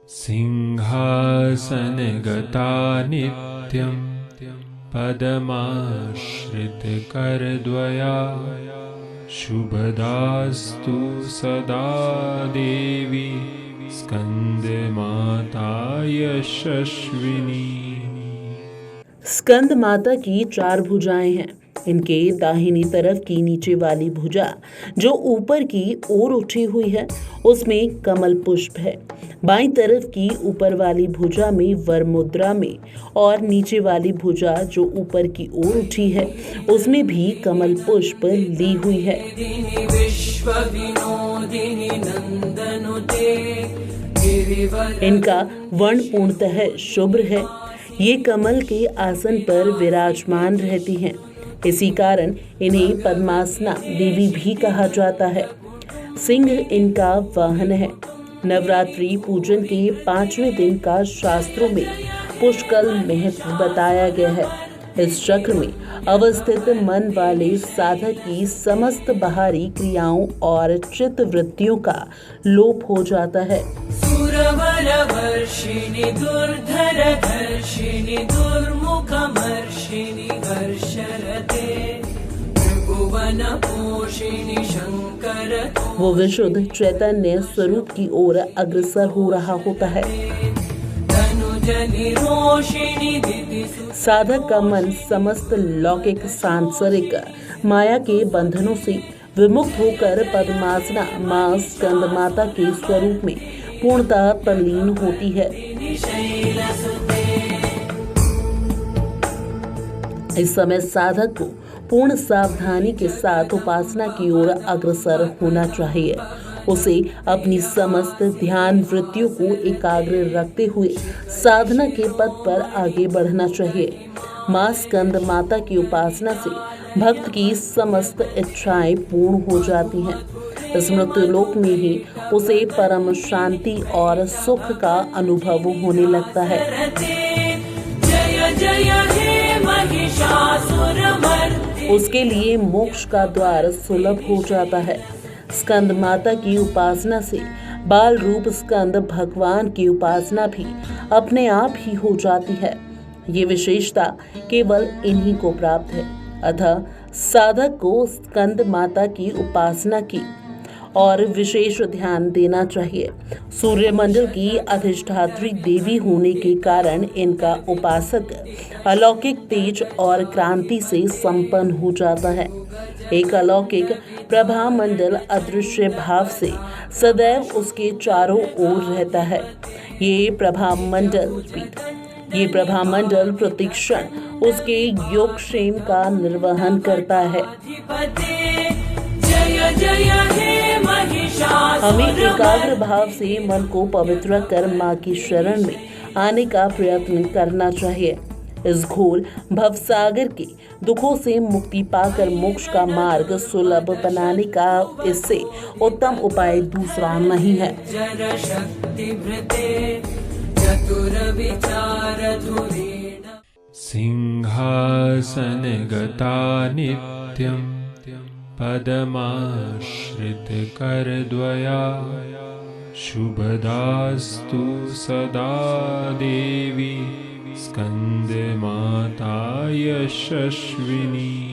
सिंहासनगता नित्यं पदमाश्रितकरद्वया शुभदास्तु सदा देवी स्कंदमाता यशस्विनी। स्कंद माता की 4 भुजाएं हैं। इनके दाहिनी तरफ की नीचे वाली भुजा जो ऊपर की ओर उठी हुई है उसमें कमल पुष्प है। बाईं तरफ की ऊपर वाली भुजा में वर मुद्रा में और नीचे वाली भुजा जो ऊपर की ओर उठी है उसमें भी कमल पुष्प ली हुई है। इनका वर्ण पूर्णतः शुभ्र है। ये कमल के आसन पर विराजमान रहती हैं। इसी कारण इन्हें पद्मासना देवी भी कहा जाता है। सिंह इनका वाहन है। नवरात्रि पूजन के 5वें दिन का शास्त्रों में पुष्कल महत्व बताया गया है। इस चक्र में अवस्थित मन वाले साधक की समस्त बाहरी क्रियाओं और चित्त वृत्तियों का लोप हो जाता है। सुरवरवर्षिणि दुर्धरधर्षिणि दुर्मुखमर्षिणि हर्षरते त्रिभुवनपोषिणि शंकर। वो विशुद्ध चैतन्य स्वरूप की ओर अग्रसर हो रहा होता है। साधक का मन समस्त लौकिक सांसारिक माया के बंधनों से विमुक्त होकर पद्मासना मां स्कंद माता के स्वरूप में पूर्णतः तल्लीन होती है। इस समय साधक को पूर्ण सावधानी के साथ उपासना की ओर अग्रसर होना चाहिए। उसे अपनी समस्त ध्यान वृत्तियों को एकाग्र रखते हुए साधना के पथ पर आगे बढ़ना चाहिए। मां स्कंद माता की उपासना से भक्त की समस्त इच्छाएं पूर्ण हो जाती हैं। इस मृत्युलोक में ही उसे परम शांति और सुख का अनुभव होने लगता है। उसके लिए मोक्ष का द्वार सुलभ हो जाता है। स्कंद माता की उपासना से बाल रूप स्कंद भगवान की उपासना भी अपने आप ही हो जाती है। ये विशेषता केवल इन्हीं को प्राप्त है। अतः साधक को स्कंद माता की उपासना की और विशेष ध्यान देना चाहिए। सूर्यमंडल की अधिष्ठात्री देवी होने के कारण इनका उपासक अलौकिक तेज और क्रांति से संपन्न हो जाता है। एक अलौकिक प्रभा मंडल अदृश्य भाव से सदैव उसके चारों ओर रहता है। ये प्रभा मंडल प्रतिक्षण उसके योगक्षेम का निर्वहन करता है। हमें एकाग्र भाव से मन को पवित्र कर मां की शरण में आने का प्रयत्न करना चाहिए। इस घोर भवसागर के दुखों से मुक्ति पाकर मोक्ष का मार्ग सुलभ बनाने का इससे उत्तम उपाय दूसरा नहीं है। सिंहासनगता नित्यं पदमाश्रितकरद्वया शुभदास्तु सदा देवी स्कंदमाता यशस्विनी।